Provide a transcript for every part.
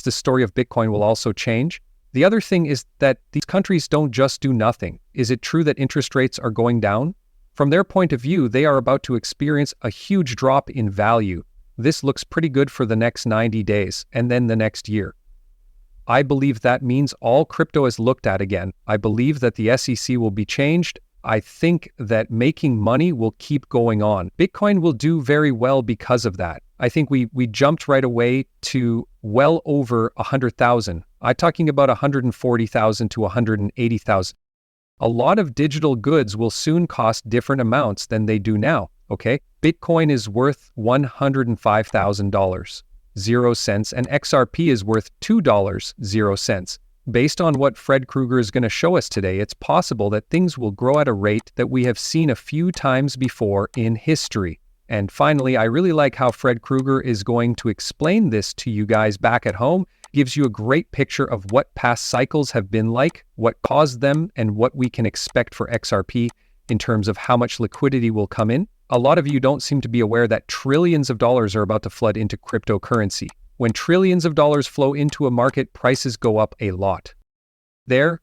the story of Bitcoin will also change. The other thing is that these countries don't just do nothing. Is it true that interest rates are going down? From their point of view, they are about to experience a huge drop in value. This looks pretty good for the next 90 days and then the next year. I believe that means all crypto is looked at again. I believe that the SEC will be changed. I think that making money will keep going on. Bitcoin will do very well because of that. I think we jumped right away to well over 100,000. I'm talking about 140,000 to 180,000. A lot of digital goods will soon cost different amounts than they do now, okay? Bitcoin is worth $105,000, 0 cents, and XRP is worth $2, 0 cents. Based on what Fred Krueger is going to show us today, it's possible that things will grow at a rate that we have seen a few times before in history. And finally, I really like how Fred Krueger is going to explain this to you guys back at home. Gives you a great picture of what past cycles have been like, what caused them, and what we can expect for XRP in terms of how much liquidity will come in. A lot of you don't seem to be aware that trillions of dollars are about to flood into cryptocurrency. When trillions of dollars flow into a market, prices go up a lot.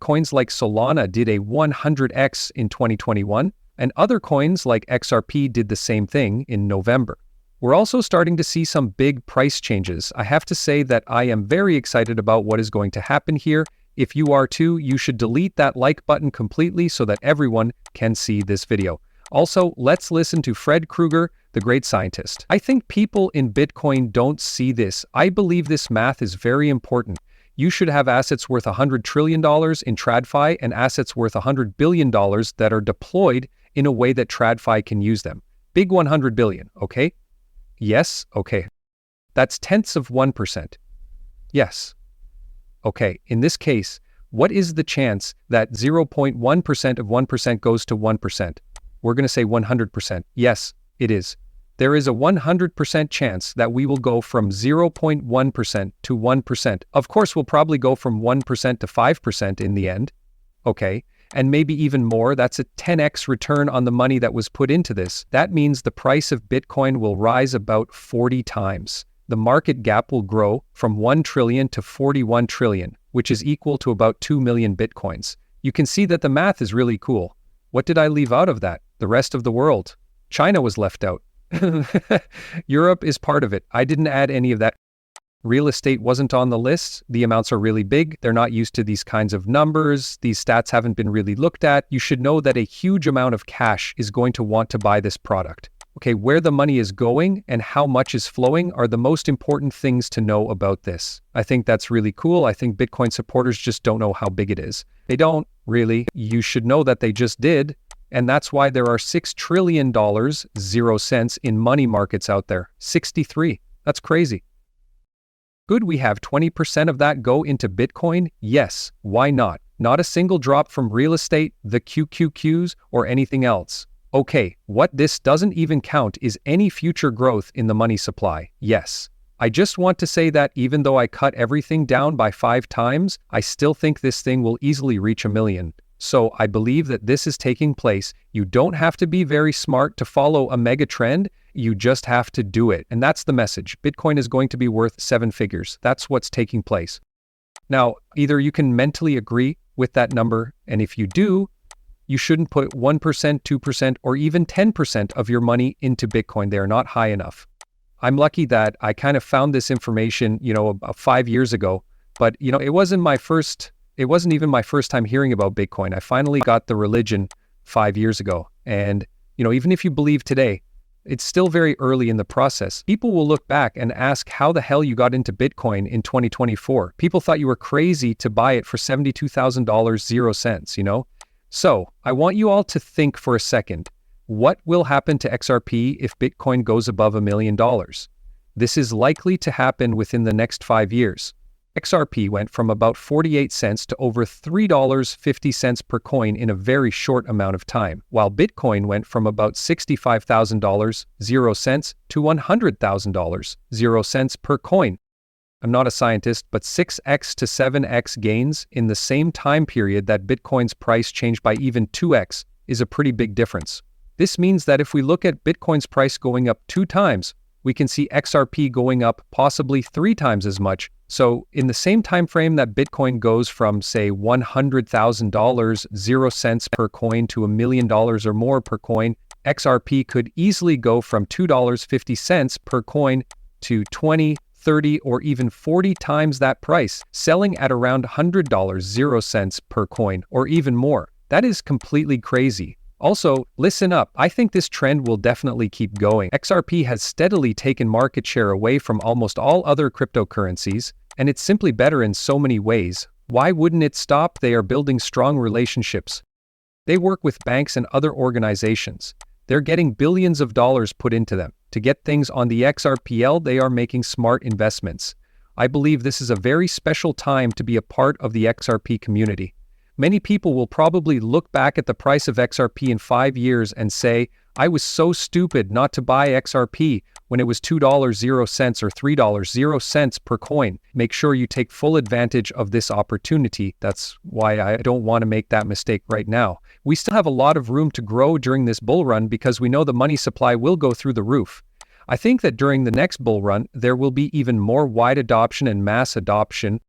Coins like Solana did a 100x in 2021, and other coins like XRP did the same thing in November. We're also starting to see some big price changes. I have to say that I am very excited about what is going to happen here. If you are too, you should delete that like button completely so that everyone can see this video. Also, let's listen to Fred Krueger, the great scientist. I think people in Bitcoin don't see this. I believe this math is very important. You should have assets worth $100 trillion in TradFi and assets worth $100 billion that are deployed in a way that TradFi can use them. Big 100 billion, okay? Yes, okay. That's tenths of 1%. Yes. Okay, in this case, what is the chance that 0.1% of 1% goes to 1%? We're going to say 100%. Yes, it is. There is a 100% chance that we will go from 0.1% to 1%. Of course, we'll probably go from 1% to 5% in the end. Okay. And maybe even more. That's a 10x return on the money that was put into this. That means the price of Bitcoin will rise about 40 times. The market gap will grow from 1 trillion to 41 trillion, which is equal to about 2 million Bitcoins. You can see that the math is really cool. What did I leave out of that? The rest of the world. China was left out. Europe is part of it. I didn't add any of that. Real estate wasn't on the list. The amounts are really big. They're not used to these kinds of numbers. These stats haven't been really looked at. You should know that a huge amount of cash is going to want to buy this product. Okay, where the money is going and how much is flowing are the most important things to know about this. I think that's really cool. I think Bitcoin supporters just don't know how big it is. They don't really. You should know that they just did. And that's why there are $6 trillion, 0 cents in money markets out there. 63. That's crazy. Could we have 20% of that go into Bitcoin? Yes. Why not? Not a single drop from real estate, the QQQs, or anything else. Okay, what this doesn't even count is any future growth in the money supply. Yes. I just want to say that even though I cut everything down by 5 times, I still think this thing will easily reach 1 million. So I believe that this is taking place. You don't have to be very smart to follow a mega trend. You just have to do it. And that's the message. Bitcoin is going to be worth 7 figures. That's what's taking place. Now, either you can mentally agree with that number, and if you do, you shouldn't put 1%, 2%, or even 10% of your money into Bitcoin. They are not high enough. I'm lucky that I kind of found this information, about 5 years ago, but, it wasn't even my first time hearing about Bitcoin. I finally got the religion 5 years ago. And, even if you believe today, it's still very early in the process. People will look back and ask how the hell you got into Bitcoin in 2024. People thought you were crazy to buy it for $72,000, 0 cents, So I want you all to think for a second. What will happen to XRP if Bitcoin goes above $1 million? This is likely to happen within the next 5 years. XRP went from about 48 cents to over $3.50 per coin in a very short amount of time, while Bitcoin went from about $65,000, 0 cents, to $100,000, 0 cents per coin. I'm not a scientist, but 6x to 7x gains in the same time period that Bitcoin's price changed by even 2x is a pretty big difference. This means that if we look at Bitcoin's price going up 2 times, we can see XRP going up possibly 3 times as much. So in the same time frame that Bitcoin goes from, say, $100,000, 0 cents per coin to $1 million or more per coin, XRP could easily go from $2.50 per coin to 20, 30, or even 40 times that price, selling at around $100, 0 cents per coin, or even more. That is completely crazy. Also, listen up, I think this trend will definitely keep going. XRP has steadily taken market share away from almost all other cryptocurrencies, and it's simply better in so many ways. Why wouldn't it stop? They are building strong relationships. They work with banks and other organizations. They're getting billions of dollars put into them. To get things on the XRPL, they are making smart investments. I believe this is a very special time to be a part of the XRP community. Many people will probably look back at the price of XRP in 5 years and say, I was so stupid not to buy XRP when it was $2, 0 cents or $3, 0 cents per coin. Make sure you take full advantage of this opportunity. That's why I don't want to make that mistake right now. We still have a lot of room to grow during this bull run because we know the money supply will go through the roof. I think that during the next bull run, there will be even more wide adoption and mass adoption.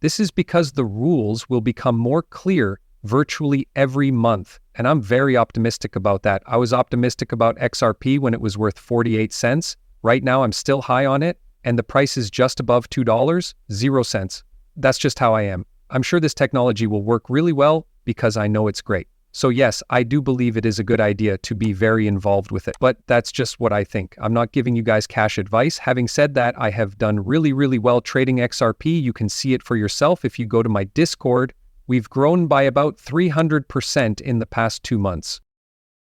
This is because the rules will become more clear virtually every month, and I'm very optimistic about that. I was optimistic about XRP when it was worth 48 cents. Right now I'm still high on it, and the price is just above $2, 0 cents. That's just how I am. I'm sure this technology will work really well because I know it's great. So yes, I do believe it is a good idea to be very involved with it, but that's just what I think. I'm not giving you guys cash advice. Having said that, I have done really well trading XRP. You can see it for yourself if you go to my Discord. We've grown by about 300% in the past 2 months.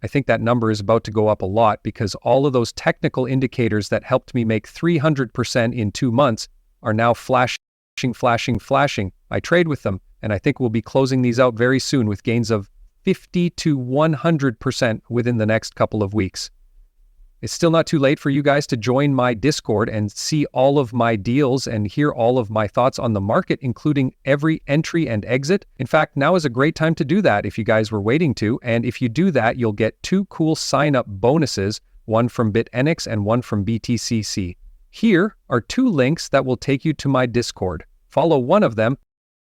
I think that number is about to go up a lot because all of those technical indicators that helped me make 300% in 2 months are now flashing. I trade with them, and I think we'll be closing these out very soon with gains of 50 to 100% within the next couple of weeks. It's still not too late for you guys to join my Discord and see all of my deals and hear all of my thoughts on the market, including every entry and exit. In fact, now is a great time to do that if you guys were waiting to. And if you do that, you'll get 2 cool sign-up bonuses, one from BitNX and one from BTCC. Here are 2 links that will take you to my Discord. Follow one of them.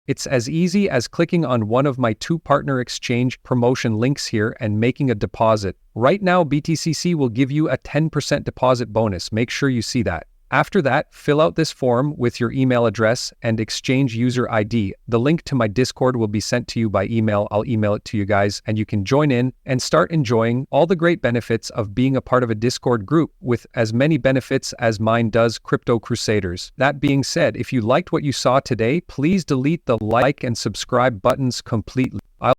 It's as easy as clicking on one of my 2 partner exchange promotion links here and making a deposit. Right now, BTCC will give you a 10% deposit bonus. Make sure you see that. After that, fill out this form with your email address and exchange user ID. The link to my Discord will be sent to you by email. I'll email it to you guys, and you can join in and start enjoying all the great benefits of being a part of a Discord group with as many benefits as mine does, Crypto Crusaders. That being said, if you liked what you saw today, please delete the like and subscribe buttons completely.